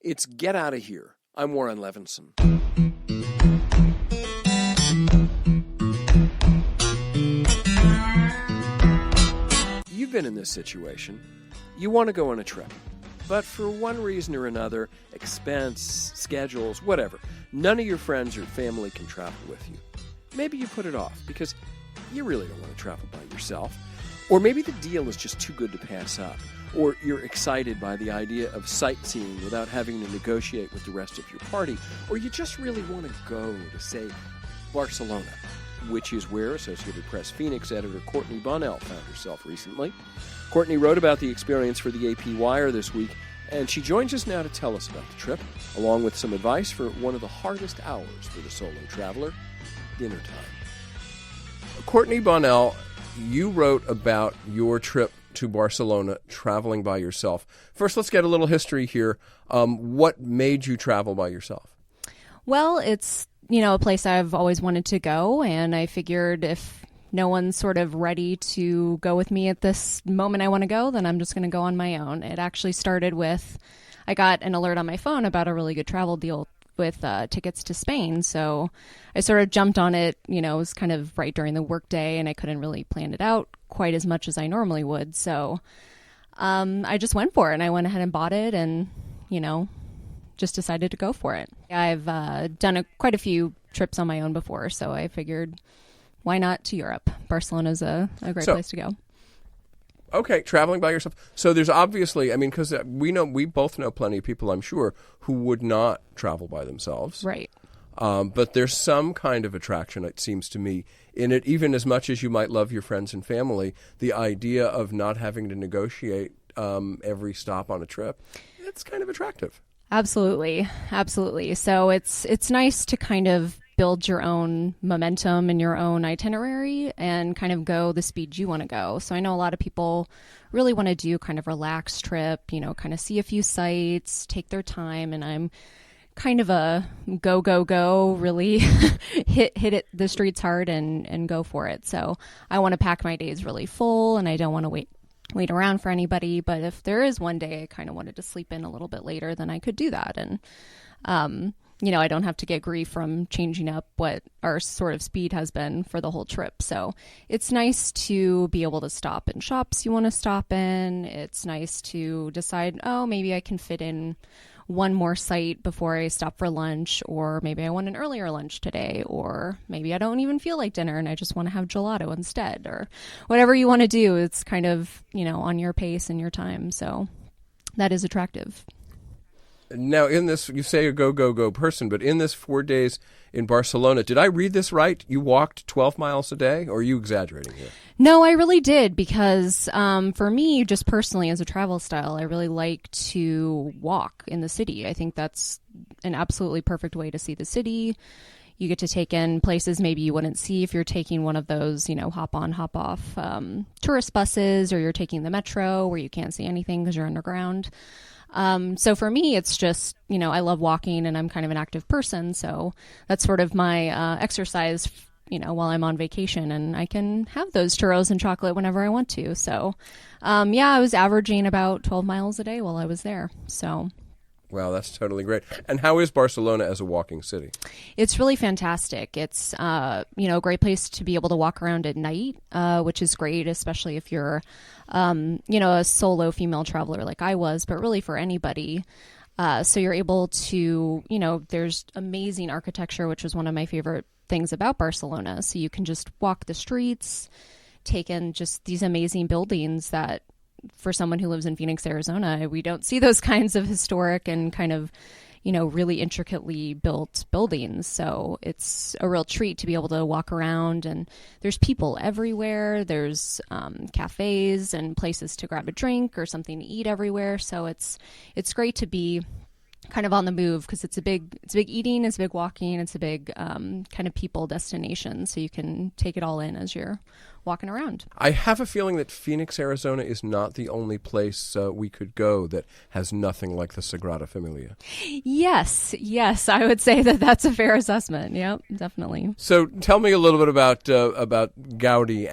It's Get Out of Here. I'm Warren Levinson. You've been in this situation. You want to go on a trip, but for one reason or another, expense, schedules, whatever, none of your friends or family can travel with you. Maybe you put it off because you really don't want to travel by yourself. Or maybe the deal is just too good to pass up. Or you're excited by the idea of sightseeing without having to negotiate with the rest of your party. Or you just really want to go to, say, Barcelona, which is where Associated Press Phoenix editor Courtney Bonnell found herself recently. Courtney wrote about the experience for the AP Wire this week, and she joins us now to tell us about the trip, along with some advice for one of the hardest hours for the solo traveler, dinner time. Courtney Bonnell, you wrote about your trip to Barcelona, traveling by yourself. First, let's get a little history here. What made you travel by yourself? Well, it's, a place I've always wanted to go, and I figured if no one's sort of ready to go with me at this moment I want to go, then I'm just going to go on my own. It actually started with, I got an alert on my phone about a really good travel deal with tickets to Spain. So I sort of jumped on it, it was kind of right during the workday, and I couldn't really plan it out quite as much as I normally would. So I just went for it, and I went ahead and bought it and, just decided to go for it. I've done quite a few trips on my own before, so I figured, why not to Europe? Barcelona's a great place to go. Okay, traveling by yourself. So there's obviously, because we both know plenty of people, I'm sure, who would not travel by themselves. Right. But there's some kind of attraction, it seems to me, in it, even as much as you might love your friends and family, the idea of not having to negotiate every stop on a trip, it's kind of attractive. Absolutely. Absolutely. So it's nice to kind of build your own momentum and your own itinerary and kind of go the speed you want to go. So I know a lot of people really want to do kind of relaxed trip, kind of see a few sites, take their time. And I'm kind of a go, really hit it the streets hard and go for it. So I want to pack my days really full, and I don't want to wait around for anybody. But if there is one day I kind of wanted to sleep in a little bit later, then I could do that. And, I don't have to get grief from changing up what our sort of speed has been for the whole trip. So it's nice to be able to stop in shops you want to stop in. It's nice to decide, maybe I can fit in one more site before I stop for lunch, or maybe I want an earlier lunch today, or maybe I don't even feel like dinner and I just want to have gelato instead, or whatever you want to do. It's kind of, on your pace and your time. So that is attractive. Now, in this, you say a go person, but in this 4 days in Barcelona, did I read this right? You walked 12 miles a day, or are you exaggerating here? No, I really did, because for me, just personally as a travel style, I really like to walk in the city. I think that's an absolutely perfect way to see the city. You get to take in places maybe you wouldn't see if you're taking one of those, hop on, hop off tourist buses, or you're taking the metro where you can't see anything because you're underground. So for me, it's just, I love walking, and I'm kind of an active person. So that's sort of my exercise, while I'm on vacation, and I can have those churros and chocolate whenever I want to. So, I was averaging about 12 miles a day while I was there. So. Wow, that's totally great. And how is Barcelona as a walking city? It's really fantastic. It's, a great place to be able to walk around at night, which is great, especially if you're, a solo female traveler like I was, but really for anybody. So you're able to, there's amazing architecture, which was one of my favorite things about Barcelona. So you can just walk the streets, take in just these amazing buildings that, for someone who lives in Phoenix, Arizona, we don't see those kinds of historic and kind of, really intricately built buildings. So it's a real treat to be able to walk around, and there's people everywhere. There's cafes and places to grab a drink or something to eat everywhere. So it's great to be kind of on the move, because it's a big eating, it's a big walking, it's a big kind of people destination. So you can take it all in as you're walking around. I have a feeling that Phoenix, Arizona is not the only place we could go that has nothing like the Sagrada Familia. Yes, I would say that that's a fair assessment. Yep, definitely. So tell me a little bit about Gaudi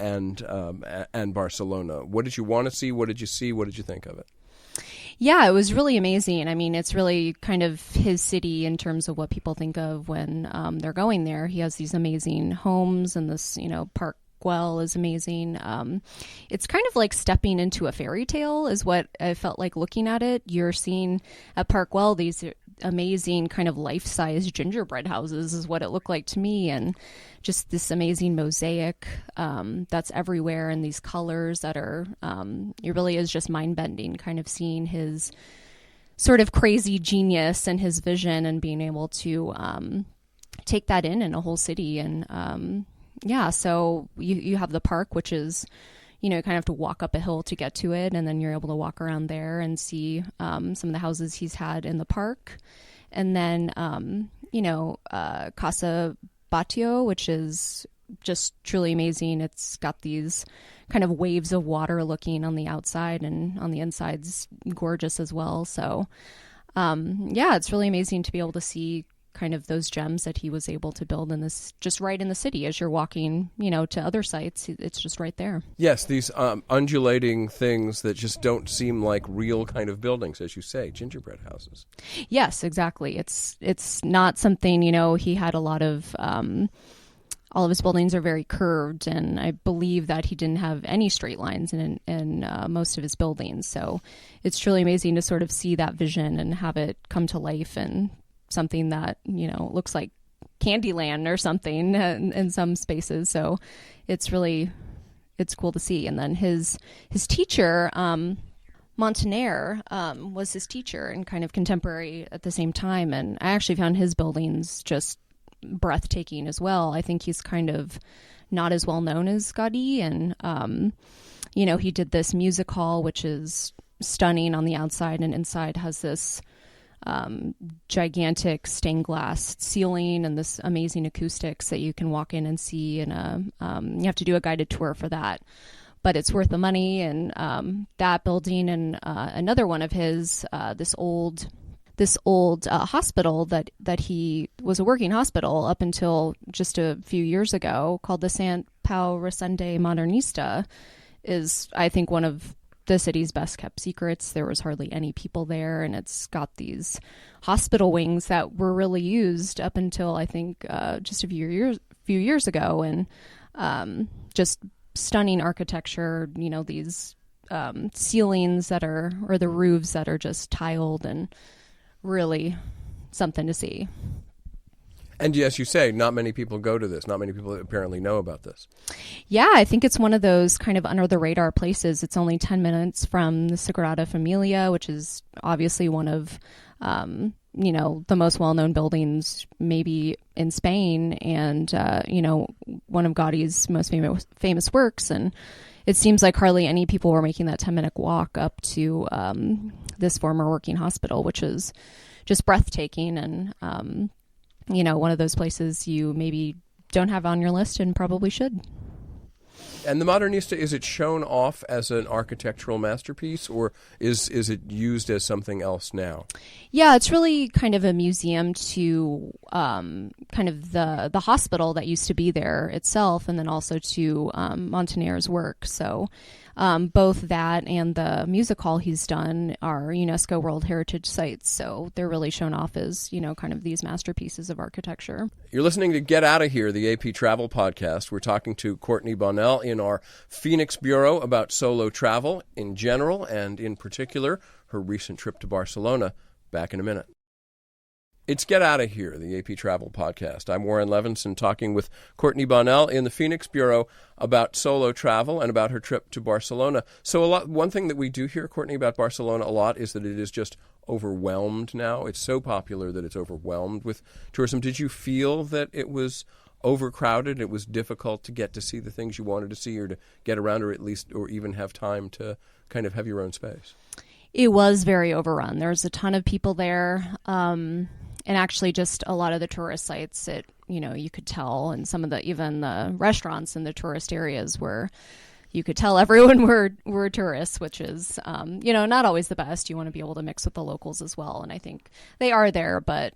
and Barcelona. What did you want to see? What did you see? What did you think of it? Yeah, it was really amazing. I mean, it's really kind of his city in terms of what people think of when they're going there. He has these amazing homes, and this, Park Güell is amazing. It's kind of like stepping into a fairy tale is what I felt like looking at it. You're seeing at Park Güell these amazing kind of life-size gingerbread houses is what it looked like to me, and just this amazing mosaic that's everywhere, and these colors that are it really is just mind-bending, kind of seeing his sort of crazy genius and his vision and being able to take that in a whole city. And so you have the park, which is, you kind of have to walk up a hill to get to it, and then you're able to walk around there and see some of the houses he's had in the park. And then, Casa Batlló, which is just truly amazing. It's got these kind of waves of water looking on the outside, and on the inside's gorgeous as well. So, it's really amazing to be able to see kind of those gems that he was able to build in this, just right in the city as you're walking, to other sites. It's just right there. Yes, these undulating things that just don't seem like real kind of buildings, as you say, gingerbread houses. Yes, exactly. It's not something, he had a lot of, all of his buildings are very curved, and I believe that he didn't have any straight lines in most of his buildings. So it's truly amazing to sort of see that vision and have it come to life, and something that, looks like Candyland or something in some spaces. So it's cool to see. And then his teacher, Montaner, was his teacher and kind of contemporary at the same time. And I actually found his buildings just breathtaking as well. I think he's kind of not as well known as Gaudí. And, he did this music hall, which is stunning on the outside, and inside has this gigantic stained glass ceiling and this amazing acoustics that you can walk in and see. And you have to do a guided tour for that, but it's worth the money. And that building, and another one of his, this old hospital that he was a working hospital up until just a few years ago, called the Sant Pau Resende Modernista, is, I think, one of the city's best kept secrets. There was hardly any people there, and it's got these hospital wings that were really used up until, I think, just a few years ago. And just stunning architecture, these ceilings or the roofs that are just tiled, and really something to see. And yes, you say not many people go to this. Not many people apparently know about this. Yeah, I think it's one of those kind of under the radar places. It's only 10 minutes from the Sagrada Familia, which is obviously one of, the most well-known buildings maybe in Spain, and, one of Gaudí's most famous works. And it seems like hardly any people were making that 10-minute walk up to this former working hospital, which is just breathtaking. And, one of those places you maybe don't have on your list and probably should. And the Modernista, is it shown off as an architectural masterpiece, or is it used as something else now? Yeah, it's really kind of a museum to kind of the hospital that used to be there itself, and then also to Montaner's work. So both that and the music hall he's done are UNESCO World Heritage Sites. So they're really shown off as, kind of these masterpieces of architecture. You're listening to Get Outta Here, the AP Travel Podcast. We're talking to Courtney Bonnell in our Phoenix Bureau about solo travel in general, and in particular, her recent trip to Barcelona. Back in a minute. It's Get Outta Here, the AP Travel Podcast. I'm Warren Levinson, talking with Courtney Bonnell in the Phoenix Bureau about solo travel and about her trip to Barcelona. So one thing that we do hear, Courtney, about Barcelona a lot is that it is just overwhelmed now. It's so popular that it's overwhelmed with tourism. Did you feel that it was overcrowded? It was difficult to get to see the things you wanted to see, or to get around, or even have time to kind of have your own space? It was very overrun. There's a ton of people there. And actually just a lot of the tourist sites, you could tell, and some of even the restaurants in the tourist areas where you could tell everyone were tourists, which is, not always the best. You want to be able to mix with the locals as well. And I think they are there, but,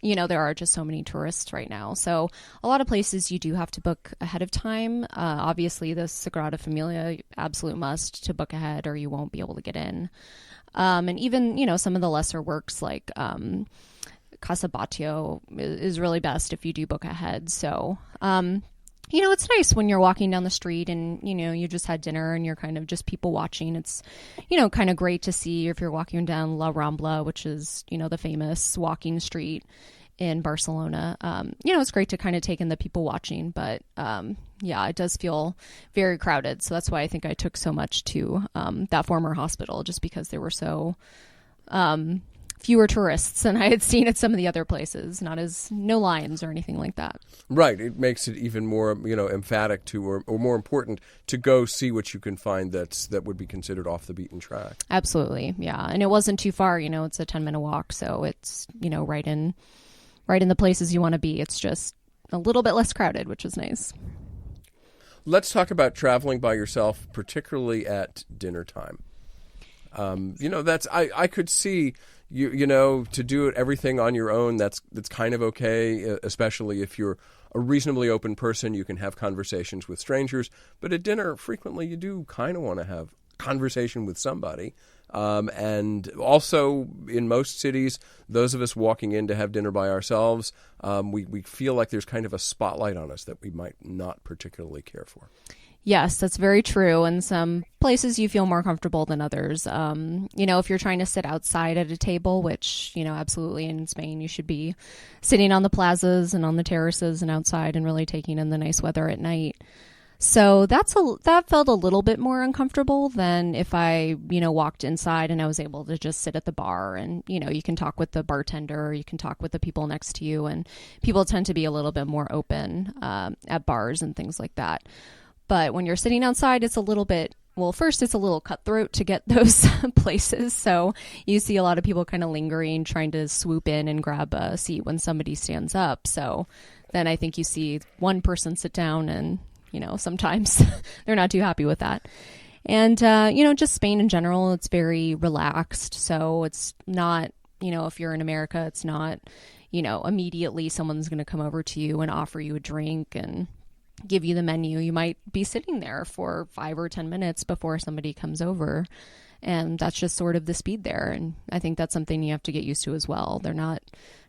there are just so many tourists right now. So a lot of places you do have to book ahead of time. Obviously, the Sagrada Familia, absolute must to book ahead or you won't be able to get in. And even, some of the lesser works like Casa Batlló is really best if you do book ahead. So, it's nice when you're walking down the street and, you just had dinner and you're kind of just people watching. It's, kind of great to see if you're walking down La Rambla, which is, the famous walking street in Barcelona. It's great to kind of take in the people watching, but it does feel very crowded. So that's why I think I took so much to that former hospital, just because there were so fewer tourists than I had seen at some of the other places, no lines or anything like that. Right. It makes it even more, emphatic to, or more important to go see what you can find that would be considered off the beaten track. Absolutely. Yeah. And it wasn't too far, it's a 10-minute walk. So it's, right in the places you want to be. It's just a little bit less crowded, which is nice. Let's talk about traveling by yourself, particularly at dinner time. I could see to do everything on your own. That's kind of okay, especially if you're a reasonably open person. You can have conversations with strangers, but at dinner, frequently you do kind of want to have conversation with somebody. And also in most cities, those of us walking in to have dinner by ourselves, we feel like there's kind of a spotlight on us that we might not particularly care for. Yes, that's very true. In some places you feel more comfortable than others. If you're trying to sit outside at a table, which, absolutely in Spain, you should be sitting on the plazas and on the terraces and outside and really taking in the nice weather at night. So that felt a little bit more uncomfortable than if I, walked inside and I was able to just sit at the bar and, you can talk with the bartender, or you can talk with the people next to you, and people tend to be a little bit more open at bars and things like that. But when you're sitting outside, it's a little bit, first it's a little cutthroat to get those places. So you see a lot of people kind of lingering, trying to swoop in and grab a seat when somebody stands up. So then I think you see one person sit down and, sometimes they're not too happy with that. And, just Spain in general, it's very relaxed. So it's not, if you're in America, it's not, immediately someone's going to come over to you and offer you a drink and give you the menu. You might be sitting there for 5 or 10 minutes before somebody comes over. And that's just sort of the speed there. And I think that's something you have to get used to as well. They're not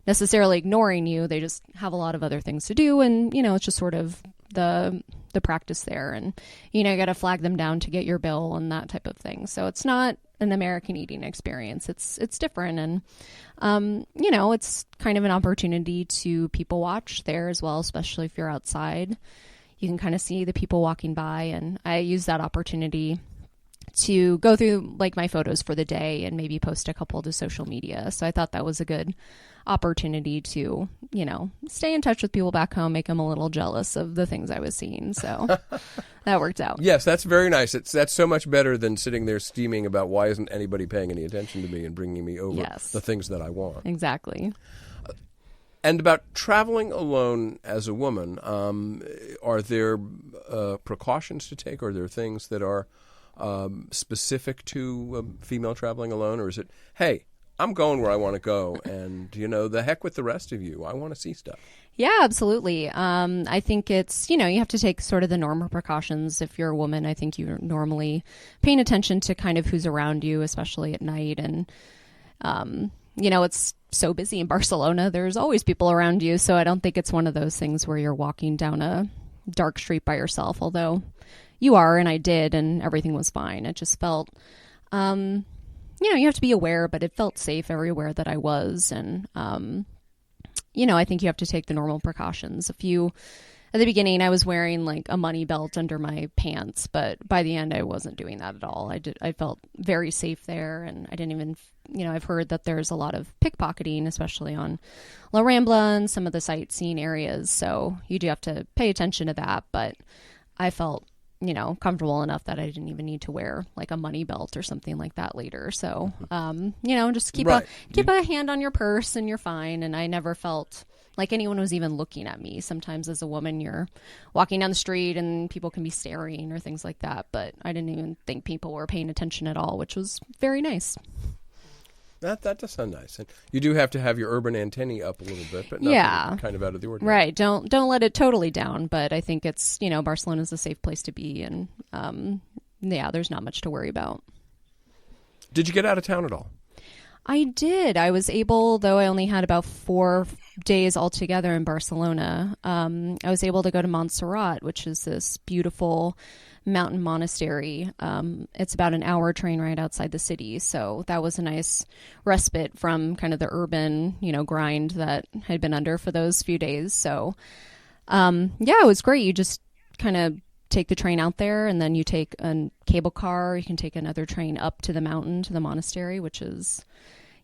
necessarily ignoring you. They just have a lot of other things to do. And, it's just sort of the practice there. And, you got to flag them down to get your bill and that type of thing. So it's not an American eating experience. It's different. And, it's kind of an opportunity to people watch there as well, especially if you're outside. You can kind of see the people walking by. And I use that opportunity to go through like my photos for the day and maybe post a couple to social media. So I thought that was a good opportunity to, stay in touch with people back home, make them a little jealous of the things I was seeing. So that worked out. Yes, that's very nice. That's so much better than sitting there steaming about why isn't anybody paying any attention to me and bringing me over the things that I want. Exactly. And about traveling alone as a woman, are there precautions to take? Are there things that are specific to female traveling alone? Or is it, hey, I'm going where I want to go, and, the heck with the rest of you. I want to see stuff. Yeah, absolutely. I think it's, you have to take sort of the normal precautions. If you're a woman, I think you're normally paying attention to kind of who's around you, especially at night. And, it's so busy in Barcelona. There's always people around you. So I don't think it's one of those things where you're walking down a dark street by yourself, although you are, and I did, and everything was fine. It just felt, you have to be aware, but it felt safe everywhere that I was. And, I think you have to take the normal precautions. At the beginning, I was wearing like a money belt under my pants, but by the end, I wasn't doing that at all. I felt very safe there, and I didn't even, I've heard that there's a lot of pickpocketing, especially on La Rambla and some of the sightseeing areas. So you do have to pay attention to that, but I felt, comfortable enough that I didn't even need to wear like a money belt or something like that later. So, just keep a hand on your purse and you're fine. And I never felt like anyone was even looking at me. Sometimes as a woman, you're walking down the street and people can be staring or things like that. But I didn't even think people were paying attention at all, which was very nice. That does sound nice. And you do have to have your urban antennae up a little bit, but nothing kind of out of the ordinary. Right. Don't let it totally down, but I think it's, Barcelona's a safe place to be, and there's not much to worry about. Did you get out of town at all? I did. I was able, though I only had about 4 days altogether in Barcelona, I was able to go to Montserrat, which is this beautiful mountain monastery. It's about an hour train ride outside the city. So that was a nice respite from kind of the urban, grind that I'd been under for those few days. So, it was great. You just kind of take the train out there, and then you take a cable car. You can take another train up to the mountain, to the monastery, which is,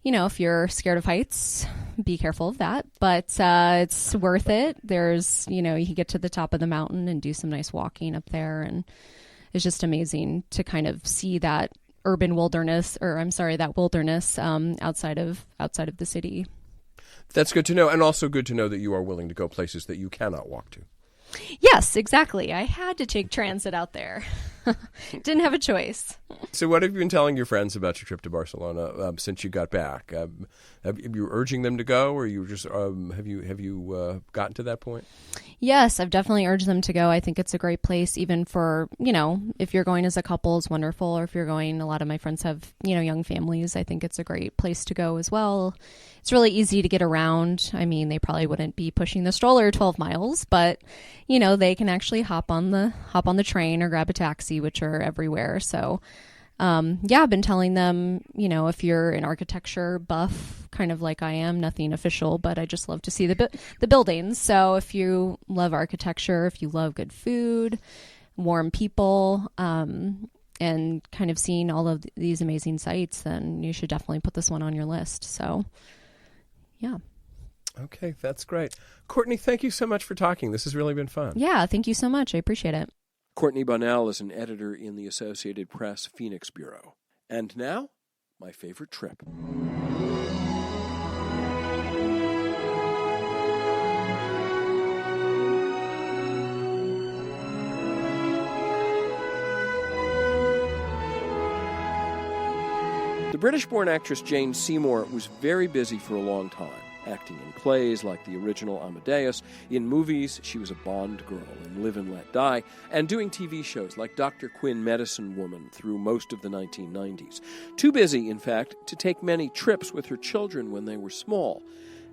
if you're scared of heights, be careful of that. But it's worth it. There's, you can get to the top of the mountain and do some nice walking up there. And it's just amazing to kind of see that wilderness outside of the city. That's good to know. And also good to know that you are willing to go places that you cannot walk to. Yes, exactly. I had to take transit out there. Didn't have a choice. So what have you been telling your friends about your trip to Barcelona since you got back? Have you urging them to go, or you just have you gotten to that point? Yes, I've definitely urged them to go. I think it's a great place, even for, if you're going as a couple, it's wonderful. Or if you're going, a lot of my friends have, young families. I think it's a great place to go as well. It's really easy to get around. I mean, they probably wouldn't be pushing the stroller 12 miles, but, they can actually hop on the train or grab a taxi, which are everywhere. So, I've been telling them, if you're an architecture buff, kind of like I am, nothing official, but I just love to see the buildings. So if you love architecture, if you love good food, warm people, and kind of seeing all of these amazing sites, then you should definitely put this one on your list. So, yeah. Okay, that's great. Courtney, thank you so much for talking. This has really been fun. Yeah, thank you so much. I appreciate it. Courtney Bonnell is an editor in the Associated Press Phoenix Bureau. And now, my favorite trip. The British-born actress Jane Seymour was very busy for a long time, acting in plays like the original Amadeus, in movies she was a Bond girl in Live and Let Die, and doing TV shows like Dr. Quinn Medicine Woman through most of the 1990s. Too busy, in fact, to take many trips with her children when they were small.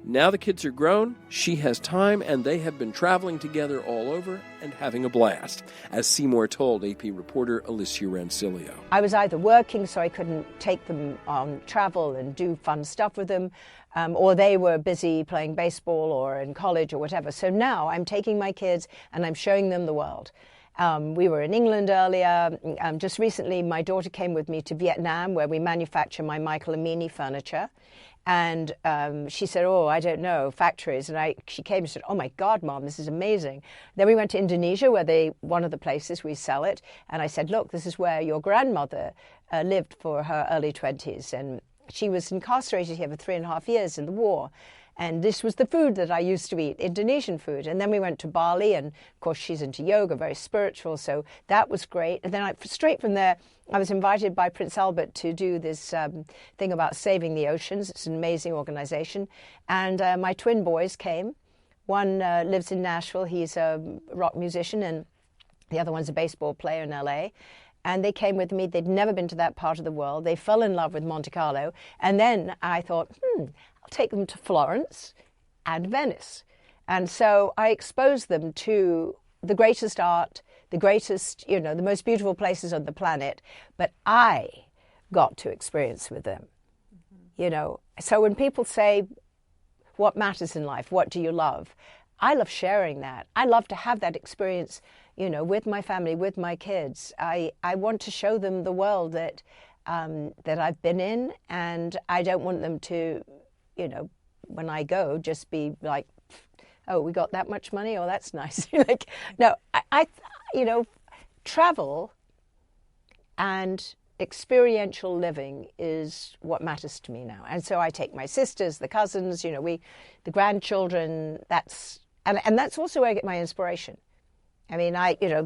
Now the kids are grown, she has time, and they have been traveling together all over and having a blast, as Seymour told AP reporter Alicia Rancilio. I was either working, so I couldn't take them on travel and do fun stuff with them, or they were busy playing baseball or in college or whatever. So now I'm taking my kids and I'm showing them the world. We were in England earlier. Just recently, my daughter came with me to Vietnam, where we manufacture my Michael Amini furniture. And she said, I don't know, factories. And she came and said, oh, my God, Mom, this is amazing. Then we went to Indonesia, where one of the places we sell it. And I said, look, this is where your grandmother lived for her early 20s. And she was incarcerated here for 3.5 years in the war. And this was the food that I used to eat, Indonesian food. And then we went to Bali, and of course she's into yoga, very spiritual, so that was great. And then straight from there, I was invited by Prince Albert to do this thing about saving the oceans. It's an amazing organization. And my twin boys came. One lives in Nashville. He's a rock musician, and the other one's a baseball player in LA. And they came with me. They'd never been to that part of the world. They fell in love with Monte Carlo. And then I thought, I'll take them to Florence and Venice. And so I exposed them to the greatest art, the greatest, the most beautiful places on the planet. But I got to experience with them, So when people say, what matters in life? What do you love? I love sharing that. I love to have that experience, with my family, with my kids. I want to show them the world that I've been in, and I don't want them to, when I go, just be like, oh, we got that much money? Oh, that's nice. No, I travel and experiential living is what matters to me now. And so I take my sisters, the cousins, the grandchildren, and that's also where I get my inspiration. I mean,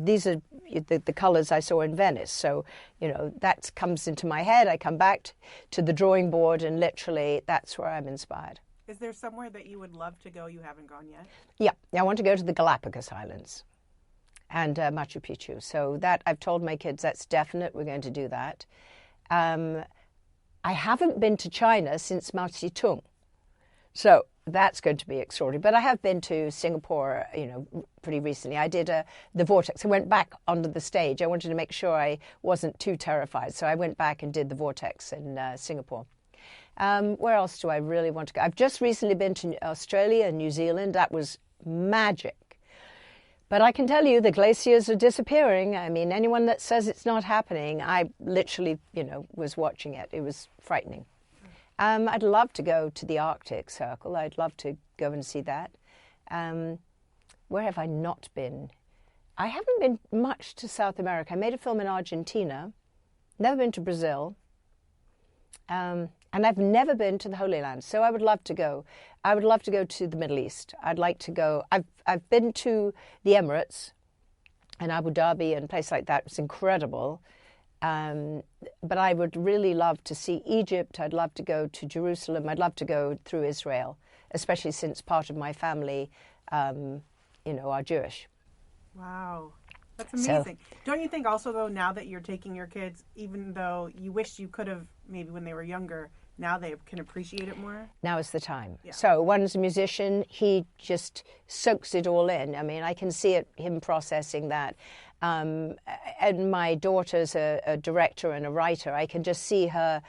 these are the colors I saw in Venice. So, that comes into my head. I come back to the drawing board, and literally that's where I'm inspired. Is there somewhere that you would love to go you haven't gone yet? Yeah, I want to go to the Galapagos Islands and Machu Picchu. So that I've told my kids that's definite. We're going to do that. I haven't been to China since Mao Zedong. So that's going to be extraordinary. But I have been to Singapore, pretty recently. I did the Vortex. I went back onto the stage. I wanted to make sure I wasn't too terrified. So I went back and did the Vortex in Singapore. Where else do I really want to go? I've just recently been to Australia and New Zealand. That was magic. But I can tell you the glaciers are disappearing. I mean, anyone that says it's not happening, I literally, was watching it. It was frightening. I'd love to go to the Arctic Circle. I'd love to go and see that. Where have I not been? I haven't been much to South America. I made a film in Argentina. Never been to Brazil. And I've never been to the Holy Land, so I would love to go. I would love to go to the Middle East. I'd like to go. I've been to the Emirates and Abu Dhabi and places like that. It's incredible. But I would really love to see Egypt. I'd love to go to Jerusalem. I'd love to go through Israel, especially since part of my family, are Jewish. Wow. That's amazing. So, don't you think also, though, now that you're taking your kids, even though you wish you could have maybe when they were younger, now they can appreciate it more? Now is the time. Yeah. So one's a musician. He just soaks it all in. I mean, I can see him processing that. And my daughter's a director and a writer. I can just see her,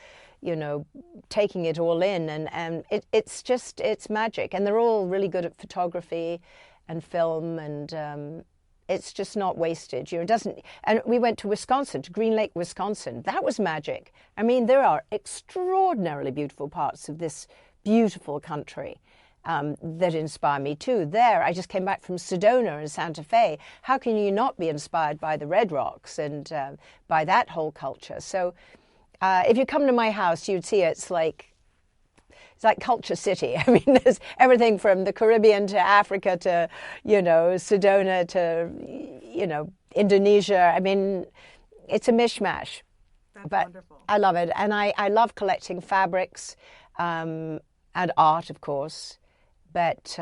taking it all in. And it's magic. And they're all really good at photography and film, and it's just not wasted. It doesn't. And we went to Wisconsin, to Green Lake, Wisconsin. That was magic. I mean, there are extraordinarily beautiful parts of this beautiful country that inspire me too. There, I just came back from Sedona and Santa Fe. How can you not be inspired by the Red Rocks and by that whole culture? So, if you come to my house, you'd see it's like Culture City. I mean, there's everything from the Caribbean to Africa to, Sedona to, Indonesia. I mean, it's a mishmash. That's but wonderful. I love it. And I love collecting fabrics and art, of course. But,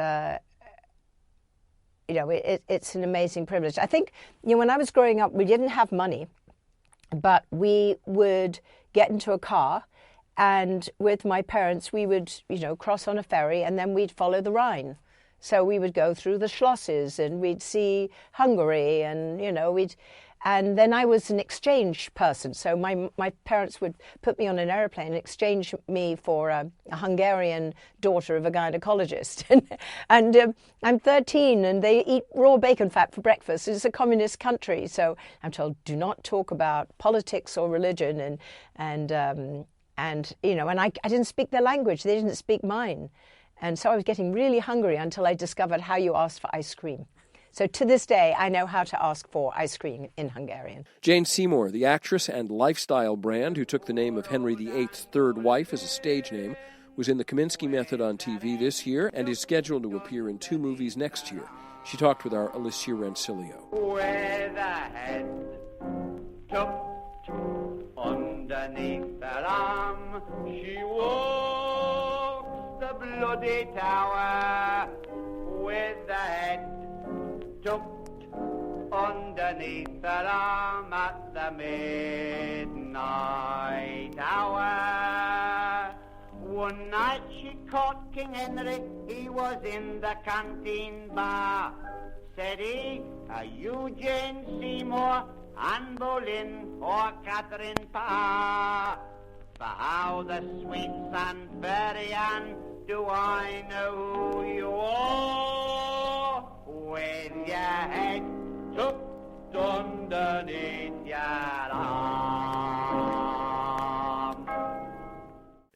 it's an amazing privilege. I think, when I was growing up, we didn't have money, but we would get into a car, and with my parents, we would, cross on a ferry, and then we'd follow the Rhine. So we would go through the Schlosses, and we'd see Hungary, and, and then I was an exchange person. So my parents would put me on an airplane and exchange me for a Hungarian daughter of a gynecologist. and I'm 13, and they eat raw bacon fat for breakfast. It's a communist country. So I'm told, do not talk about politics or religion, and I didn't speak their language. They didn't speak mine. And so I was getting really hungry until I discovered how you asked for ice cream. So to this day, I know how to ask for ice cream in Hungarian. Jane Seymour, the actress and lifestyle brand who took the name of Henry VIII's third wife as a stage name, was in The Kaminsky Method on TV this year and is scheduled to appear in 2 movies next year. She talked with our Alicia Rancilio. With a head tucked underneath her arm, she walks the bloody tower with the head tucked underneath her arm at the midnight hour. One night she caught King Henry, he was in the canteen bar. Said he, are you Jane Seymour, Anne Boleyn, or Catherine Parr? For how the sweet Sandbury Anne do I know who you are? With your head tucked underneath your arm.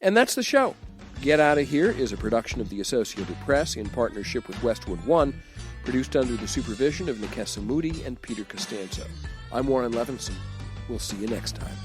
And that's the show. Get Out of Here is a production of the Associated Press in partnership with Westwood One, produced under the supervision of Nikessa Moody and Peter Costanzo. I'm Warren Levinson. We'll see you next time.